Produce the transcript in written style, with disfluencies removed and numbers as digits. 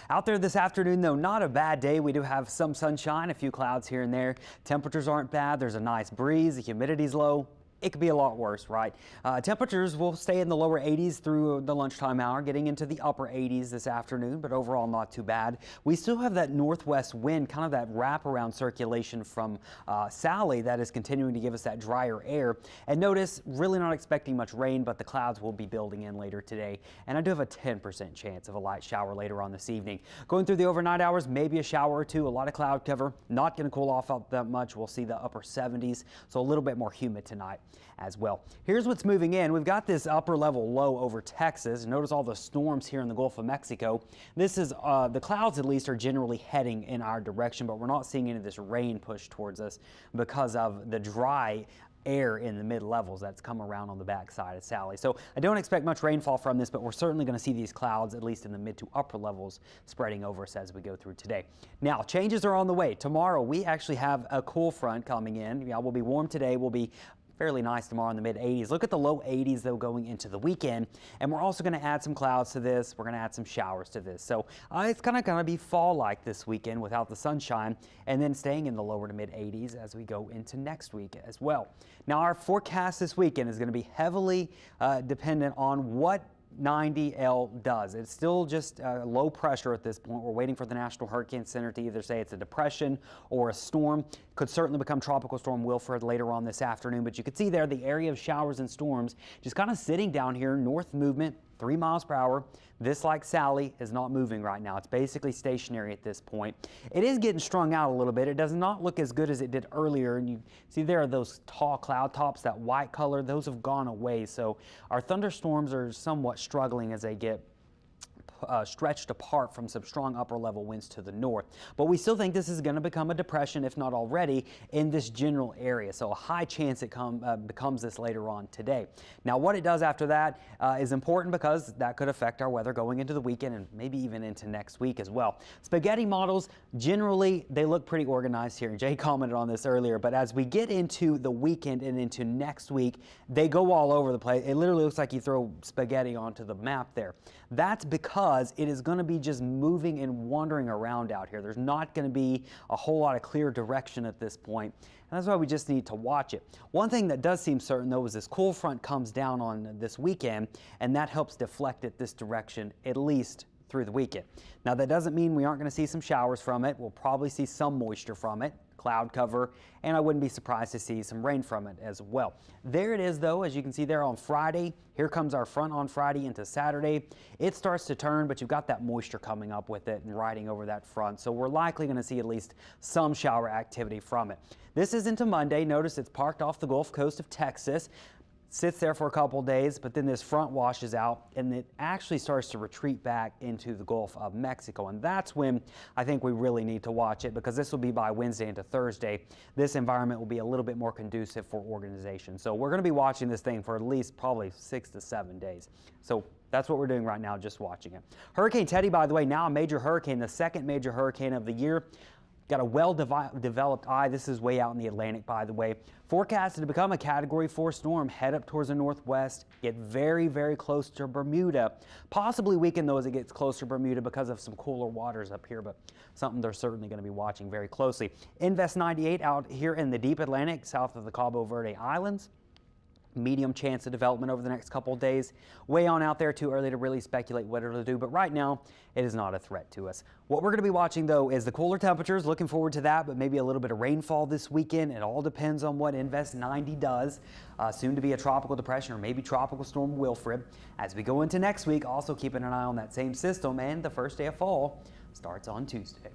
Out there this afternoon, though, not a bad day. We do have some sunshine, a few clouds here and there. Temperatures aren't bad. There's a nice breeze. The humidity's low. It could be a lot worse, right? Temperatures will stay in the lower 80s through the lunchtime hour, getting into the upper 80s this afternoon, but overall not too bad. We still have that northwest wind, kind of that wraparound circulation from Sally that is continuing to give us that drier air. And notice, really not expecting much rain, but the clouds will be building in later today. And I do have a 10% chance of a light shower later on this evening. Going through the overnight hours, maybe a shower or two, a lot of cloud cover, not going to cool off out that much. We'll see the upper 70s, so a little bit more humid tonight as well. Here's what's moving in. We've got this upper level low over Texas. Notice all the storms here in the Gulf of Mexico. This is the clouds, at least, are generally heading in our direction, but we're not seeing any of this rain push towards us because of the dry air in the mid levels that's come around on the backside of Sally. So I don't expect much rainfall from this, but we're certainly going to see these clouds, at least in the mid to upper levels, spreading over us as we go through today. Now, changes are on the way. Tomorrow, we actually have a cool front coming in. Yeah, we'll be warm today. We'll be fairly nice tomorrow in the mid 80s. Look at the low 80s though going into the weekend, and we're also going to add some clouds to this. We're going to add some showers to this. So it's kind of going to be fall-like this weekend without the sunshine, and then staying in the lower to mid 80s as we go into next week as well. Now our forecast this weekend is going to be heavily dependent on what 90L does. It's still just low pressure at this point. We're waiting for the National Hurricane Center to either say it's a depression or a storm. Could certainly become Tropical Storm Wilfred later on this afternoon, but you can see there the area of showers and storms just kind of sitting down here, north movement, 3 miles per hour. This, like Sally, is not moving right now. It's basically stationary at this point. It is getting strung out a little bit. It does not look as good as it did earlier. And you see there are those tall cloud tops, that white color, those have gone away. So our thunderstorms are somewhat struggling as they get stretched apart from some strong upper level winds to the north. But we still think this is going to become a depression, if not already, in this general area. So a high chance it becomes this later on today. Now what it does after that is important because that could affect our weather going into the weekend and maybe even into next week as well. Spaghetti models, generally they look pretty organized here. Jay commented on this earlier, but as we get into the weekend and into next week, they go all over the place. It literally looks like you throw spaghetti onto the map there. That's because it is going to be just moving and wandering around out here. There's not going to be a whole lot of clear direction at this point, and that's why we just need to watch it. One thing that does seem certain, though, is this cool front comes down on this weekend, and that helps deflect it this direction, at least through the weekend. Now, that doesn't mean we aren't going to see some showers from it. We'll probably see some moisture from it, cloud cover, and I wouldn't be surprised to see some rain from it as well. There it is, though, as you can see there on Friday. Here comes our front on Friday into Saturday. It starts to turn, but you've got that moisture coming up with it and riding over that front, so we're likely going to see at least some shower activity from it. This is into Monday. Notice it's parked off the Gulf Coast of Texas. Sits there for a couple days, but then this front washes out and it actually starts to retreat back into the Gulf of Mexico. And that's when I think we really need to watch it, because this will be by Wednesday into Thursday. This environment will be a little bit more conducive for organization. So we're going to be watching this thing for at least probably 6 to 7 days. So that's what we're doing right now, just watching it. Hurricane Teddy, by the way, now a major hurricane, the second major hurricane of the year. Got a well-developed eye. This is way out in the Atlantic, by the way. Forecasted to become a Category 4 storm, head up towards the northwest, get very, very close to Bermuda. Possibly weaken, though, as it gets closer to Bermuda because of some cooler waters up here, but something they're certainly going to be watching very closely. Invest 98 out here in the deep Atlantic, south of the Cabo Verde Islands. Medium chance of development over the next couple of days. Way on out there, too early to really speculate what it'll do, but right now it is not a threat to us. What we're going to be watching, though, is the cooler temperatures. Looking forward to that, but maybe a little bit of rainfall this weekend. It all depends on what Invest 90 does. Soon to be a tropical depression or maybe Tropical Storm Wilfred. As we go into next week, also keeping an eye on that same system, and the first day of fall starts on Tuesday.